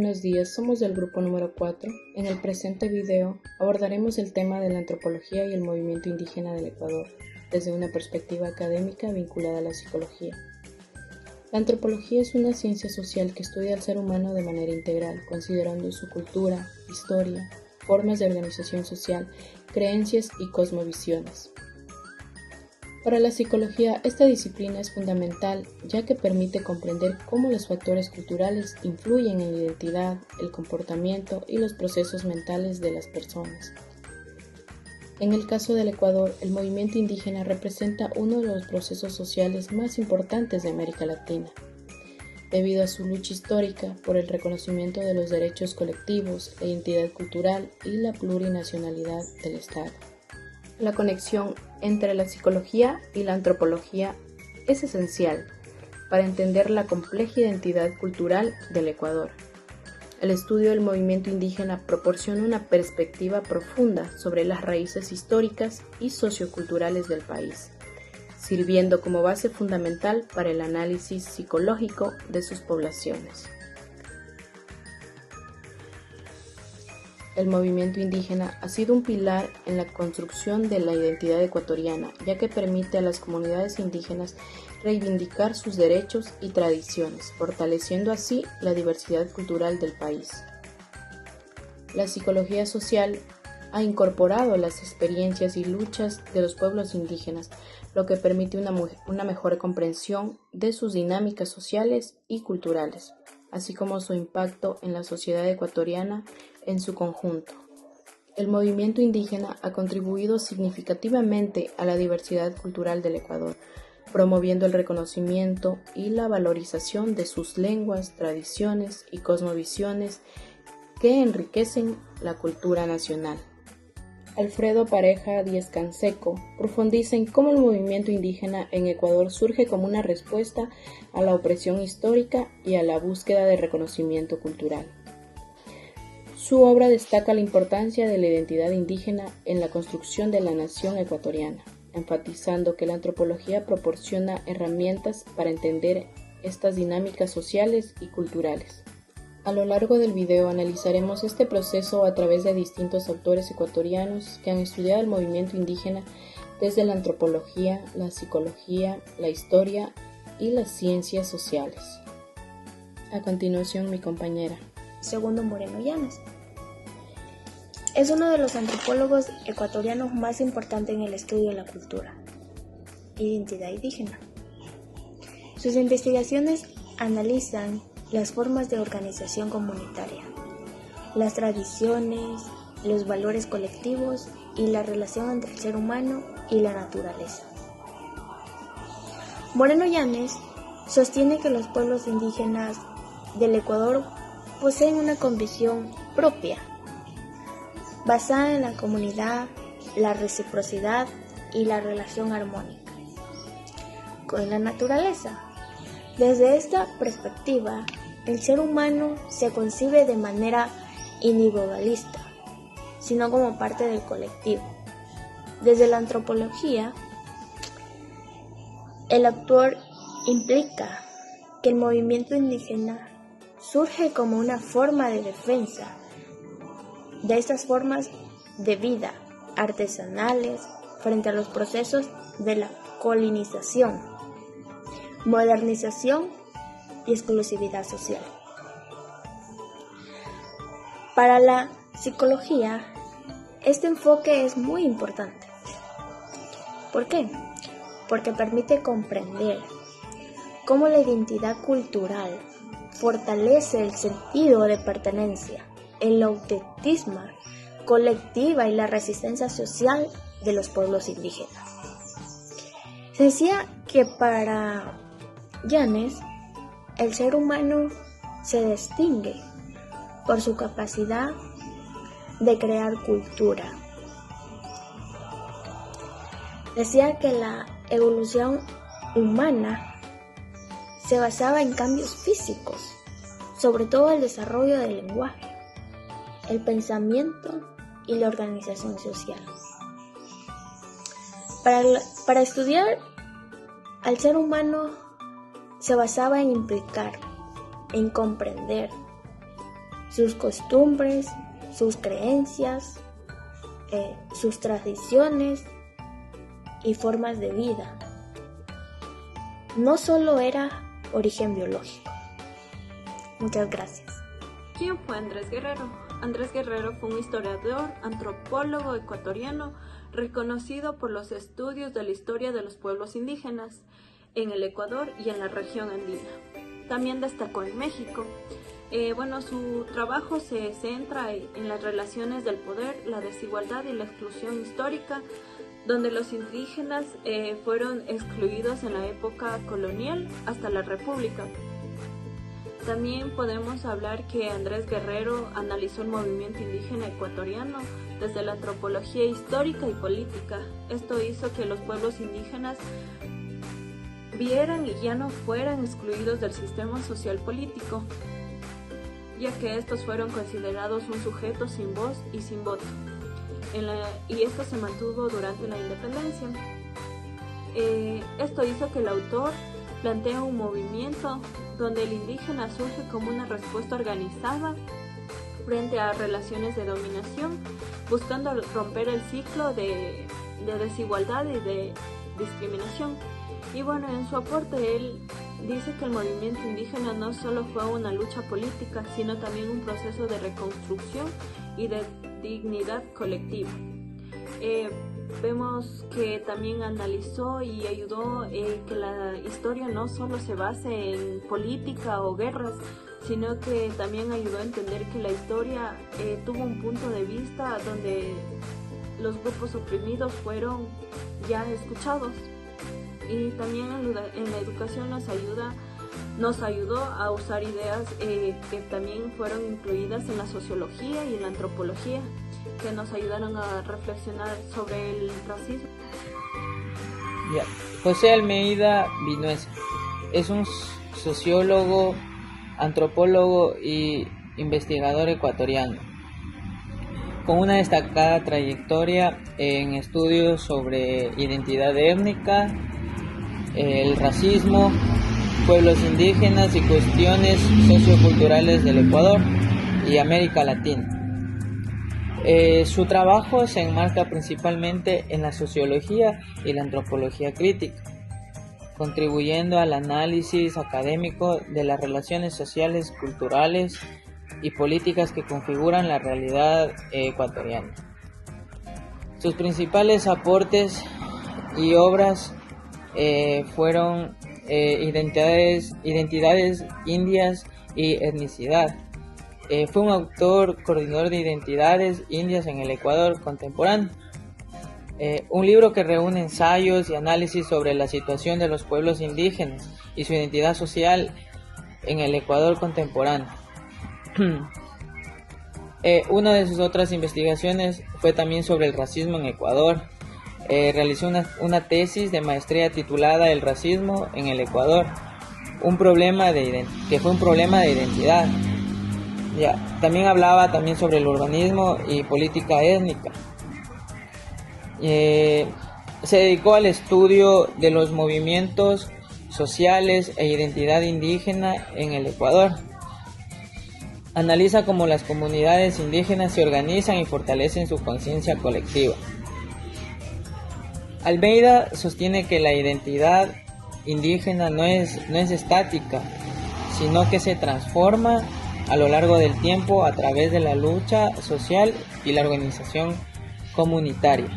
Buenos días, somos del grupo número 4. En el presente video abordaremos el tema de la antropología y el movimiento indígena del Ecuador, desde una perspectiva académica vinculada a la psicología. La antropología es una ciencia social que estudia al ser humano de manera integral, considerando su cultura, historia, formas de organización social, creencias y cosmovisiones. Para la psicología, esta disciplina es fundamental, ya que permite comprender cómo los factores culturales influyen en la identidad, el comportamiento y los procesos mentales de las personas. En el caso del Ecuador, el movimiento indígena representa uno de los procesos sociales más importantes de América Latina, debido a su lucha histórica por el reconocimiento de los derechos colectivos, la identidad cultural y la plurinacionalidad del Estado. La conexión entre la psicología y la antropología es esencial para entender la compleja identidad cultural del Ecuador. El estudio del movimiento indígena proporciona una perspectiva profunda sobre las raíces históricas y socioculturales del país, sirviendo como base fundamental para el análisis psicológico de sus poblaciones. El movimiento indígena ha sido un pilar en la construcción de la identidad ecuatoriana, ya que permite a las comunidades indígenas reivindicar sus derechos y tradiciones, fortaleciendo así la diversidad cultural del país. La psicología social ha incorporado las experiencias y luchas de los pueblos indígenas, lo que permite una mejor comprensión de sus dinámicas sociales y culturales, así como su impacto en la sociedad ecuatoriana en su conjunto. El movimiento indígena ha contribuido significativamente a la diversidad cultural del Ecuador, promoviendo el reconocimiento y la valorización de sus lenguas, tradiciones y cosmovisiones que enriquecen la cultura nacional. Alfredo Pareja Díez-Canseco profundiza en cómo el movimiento indígena en Ecuador surge como una respuesta a la opresión histórica y a la búsqueda de reconocimiento cultural. Su obra destaca la importancia de la identidad indígena en la construcción de la nación ecuatoriana, enfatizando que la antropología proporciona herramientas para entender estas dinámicas sociales y culturales. A lo largo del video analizaremos este proceso a través de distintos autores ecuatorianos que han estudiado el movimiento indígena desde la antropología, la psicología, la historia y las ciencias sociales. A continuación, mi compañera. Segundo Moreno Llanes. Es uno de los antropólogos ecuatorianos más importantes en el estudio de la cultura e identidad indígena. Sus investigaciones analizan las formas de organización comunitaria, las tradiciones, los valores colectivos y la relación entre el ser humano y la naturaleza. Moreno Llanes sostiene que los pueblos indígenas del Ecuador poseen una convicción propia, basada en la comunidad, la reciprocidad y la relación armónica con la naturaleza. Desde esta perspectiva, el ser humano se concibe de manera individualista, sino como parte del colectivo. Desde la antropología, el autor implica que el movimiento indígena surge como una forma de defensa de estas formas de vida artesanales frente a los procesos de la colonización, modernización y exclusividad social. Para la psicología, este enfoque es muy importante. ¿Por qué? Porque permite comprender cómo la identidad cultural fortalece el sentido de pertenencia, el autentismo colectiva y la resistencia social de los pueblos indígenas. Se decía que para Llanes, el ser humano se distingue por su capacidad de crear cultura. Decía que la evolución humana se basaba en cambios físicos, sobre todo el desarrollo del lenguaje, el pensamiento y la organización social. Para estudiar al ser humano se basaba en implicar, en comprender sus costumbres, sus creencias, sus tradiciones y formas de vida. No solo era origen biológico. Muchas gracias. ¿Quién fue Andrés Guerrero? Andrés Guerrero fue un historiador, antropólogo ecuatoriano reconocido por los estudios de la historia de los pueblos indígenas en el Ecuador y en la región andina. También destacó en México. Su trabajo se centra en las relaciones del poder, la desigualdad y la exclusión histórica, donde los indígenas fueron excluidos en la época colonial hasta la República. También podemos hablar que Andrés Guerrero analizó el movimiento indígena ecuatoriano desde la antropología histórica y política. Esto hizo que los pueblos indígenas vieran y ya no fueran excluidos del sistema social político, ya que estos fueron considerados un sujeto sin voz y sin voto. Y esto se mantuvo durante la independencia. Esto hizo que el autor plantee un movimiento donde el indígena surge como una respuesta organizada frente a relaciones de dominación, buscando romper el ciclo de desigualdad y de discriminación. Y en su aporte él dice que el movimiento indígena no solo fue una lucha política, sino también un proceso de reconstrucción y de dignidad colectiva. Vemos que también analizó y ayudó que la historia no solo se base en política o guerras, sino que también ayudó a entender que la historia tuvo un punto de vista donde los grupos oprimidos fueron ya escuchados. Y también en la educación nos ayudó a usar ideas que también fueron incluidas en la sociología y en la antropología, que nos ayudaron a reflexionar sobre el racismo. José Almeida Vinuesa es un sociólogo, antropólogo y investigador ecuatoriano, con una destacada trayectoria en estudios sobre identidad étnica, el racismo, pueblos indígenas y cuestiones socioculturales del Ecuador y América Latina. Su trabajo se enmarca principalmente en la sociología y la antropología crítica, contribuyendo al análisis académico de las relaciones sociales, culturales y políticas que configuran la realidad ecuatoriana. Sus principales aportes y obras fueron identidades indias y etnicidad. Fue un autor coordinador de identidades indias en el Ecuador contemporáneo. Un libro que reúne ensayos y análisis sobre la situación de los pueblos indígenas y su identidad social en el Ecuador contemporáneo. Una de sus otras investigaciones fue también sobre el racismo en Ecuador. Realizó una tesis de maestría titulada El racismo en el Ecuador, que fue un problema de identidad. También hablaba sobre el urbanismo y política étnica. Se dedicó al estudio de los movimientos sociales e identidad indígena en el Ecuador. Analiza cómo las comunidades indígenas se organizan y fortalecen su conciencia colectiva. Almeida sostiene que la identidad indígena no es estática, sino que se transforma a lo largo del tiempo a través de la lucha social y la organización comunitaria.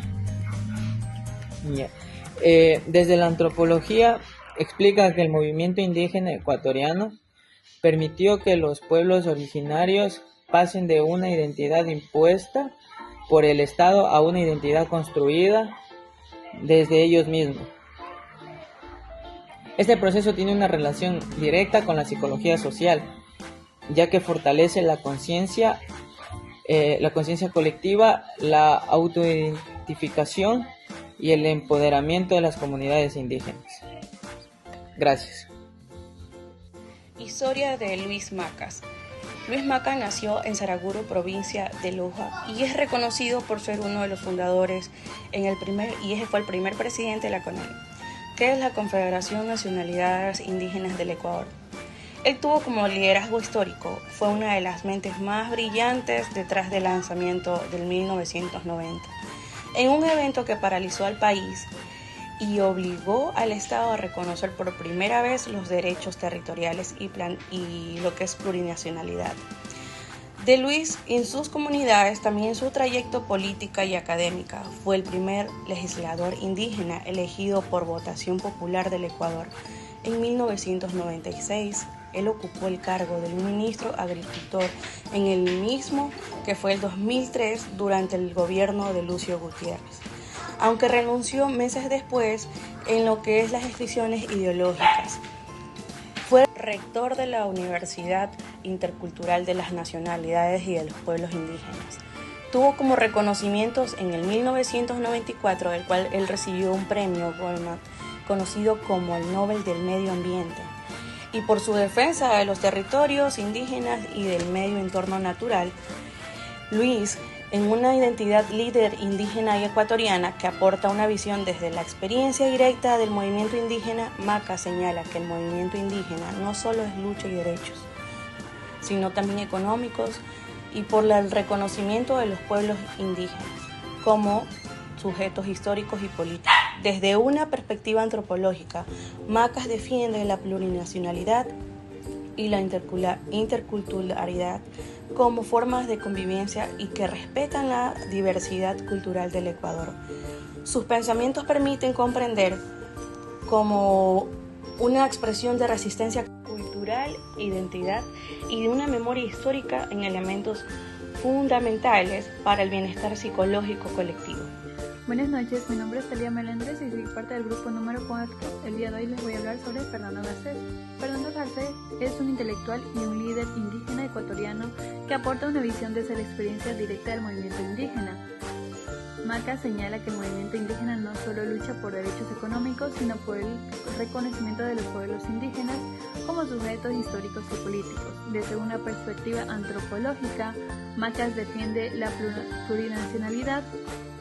Desde la antropología explica que el movimiento indígena ecuatoriano permitió que los pueblos originarios pasen de una identidad impuesta por el Estado a una identidad construida desde ellos mismos. Este proceso tiene una relación directa con la psicología social, ya que fortalece la conciencia colectiva, la autoidentificación y el empoderamiento de las comunidades indígenas. Gracias. Historia de Luis Macas. Luis Macas nació en Saraguro, provincia de Loja, y es reconocido por ser uno de los fundadores fue el primer presidente de la CONAIE, que es la Confederación Nacionalidades Indígenas del Ecuador. Él tuvo como liderazgo histórico, fue una de las mentes más brillantes detrás del lanzamiento del 1990, en un evento que paralizó al país y obligó al Estado a reconocer por primera vez los derechos territoriales y lo que es plurinacionalidad. De Luis en sus comunidades, también en su trayecto política y académica, fue el primer legislador indígena elegido por votación popular del Ecuador. En 1996, él ocupó el cargo del ministro agricultor en el mismo que fue el 2003 durante el gobierno de Lucio Gutiérrez, aunque renunció meses después en lo que es las restricciones ideológicas. Fue rector de la Universidad Intercultural de las Nacionalidades y de los Pueblos Indígenas. Tuvo como reconocimientos en el 1994, del cual él recibió un premio Goldman, conocido como el Nobel del Medio Ambiente, y por su defensa de los territorios indígenas y del medio entorno natural. Luis, en una identidad líder indígena y ecuatoriana que aporta una visión desde la experiencia directa del movimiento indígena, Maca señala que el movimiento indígena no solo es lucha y derechos, sino también económicos y por el reconocimiento de los pueblos indígenas como sujetos históricos y políticos. Desde una perspectiva antropológica, Macas defiende la plurinacionalidad y la interculturalidad como formas de convivencia y que respetan la diversidad cultural del Ecuador. Sus pensamientos permiten comprender como una expresión de resistencia cultural, identidad y de una memoria histórica en elementos fundamentales para el bienestar psicológico colectivo. Buenas noches, mi nombre es Talia Melendres y soy parte del grupo número 4. El día de hoy les voy a hablar sobre Fernando Garcés. Fernando Garcés es un intelectual y un líder indígena ecuatoriano que aporta una visión desde la experiencia directa del movimiento indígena. Maca señala que el movimiento indígena no solo lucha por derechos económicos, sino por el reconocimiento de los pueblos indígenas como sujetos históricos y políticos. Desde una perspectiva antropológica, Macas defiende la plurinacionalidad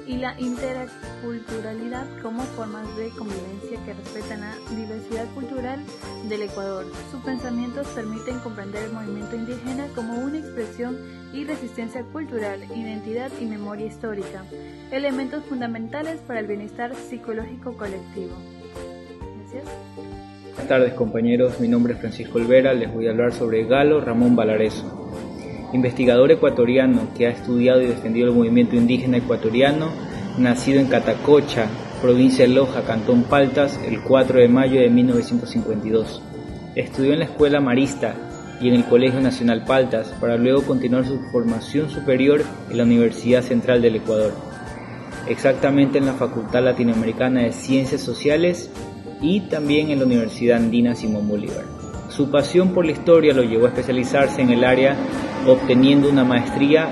y la interculturalidad como formas de convivencia que respetan la diversidad cultural del Ecuador. Sus pensamientos permiten comprender el movimiento indígena como una expresión y resistencia cultural, identidad y memoria histórica, elementos fundamentales para el bienestar psicológico colectivo. Gracias. Buenas tardes, compañeros, mi nombre es Francisco Olvera, les voy a hablar sobre Galo Ramón Valareso, investigador ecuatoriano que ha estudiado y defendido el movimiento indígena ecuatoriano, nacido en Catacocha, provincia de Loja, Cantón Paltas, el 4 de mayo de 1952. Estudió en la Escuela Marista y en el Colegio Nacional Paltas, para luego continuar su formación superior en la Universidad Central del Ecuador, exactamente en la Facultad Latinoamericana de Ciencias Sociales y también en la Universidad Andina Simón Bolívar. Su pasión por la historia lo llevó a especializarse en el área, obteniendo una maestría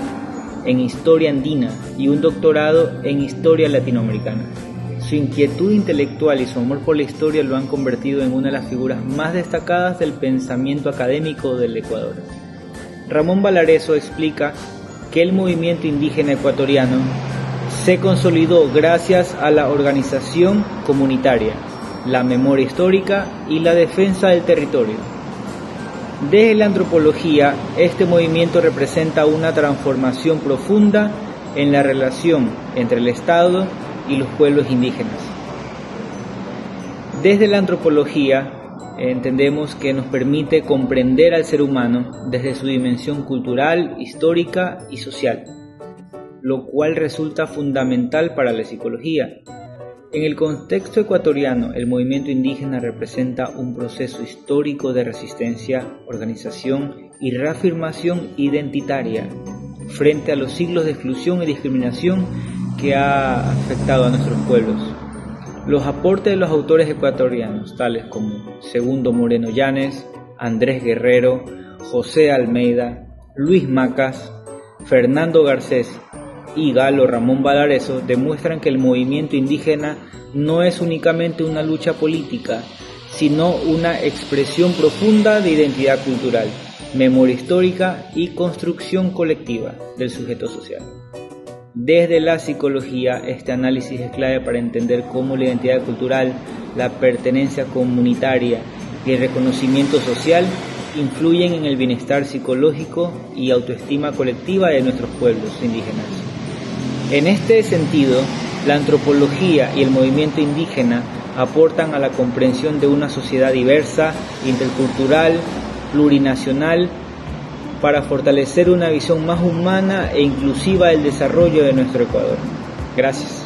en Historia Andina y un doctorado en Historia Latinoamericana. Su inquietud intelectual y su amor por la historia lo han convertido en una de las figuras más destacadas del pensamiento académico del Ecuador. Ramón Valareso explica que el movimiento indígena ecuatoriano se consolidó gracias a la organización comunitaria, la memoria histórica y la defensa del territorio. Desde la antropología, este movimiento representa una transformación profunda en la relación entre el Estado y los pueblos indígenas. Desde la antropología entendemos que nos permite comprender al ser humano desde su dimensión cultural, histórica y social, lo cual resulta fundamental para la psicología. En el contexto ecuatoriano, el movimiento indígena representa un proceso histórico de resistencia, organización y reafirmación identitaria frente a los siglos de exclusión y discriminación que ha afectado a nuestros pueblos. Los aportes de los autores ecuatorianos, tales como Segundo Moreno Llanes, Andrés Guerrero, José Almeida, Luis Macas, Fernando Garcés y Galo Ramón Valareso, demuestran que el movimiento indígena no es únicamente una lucha política, sino una expresión profunda de identidad cultural, memoria histórica y construcción colectiva del sujeto social. Desde la psicología, este análisis es clave para entender cómo la identidad cultural, la pertenencia comunitaria y el reconocimiento social influyen en el bienestar psicológico y autoestima colectiva de nuestros pueblos indígenas. En este sentido, la antropología y el movimiento indígena aportan a la comprensión de una sociedad diversa, intercultural, plurinacional, para fortalecer una visión más humana e inclusiva del desarrollo de nuestro Ecuador. Gracias.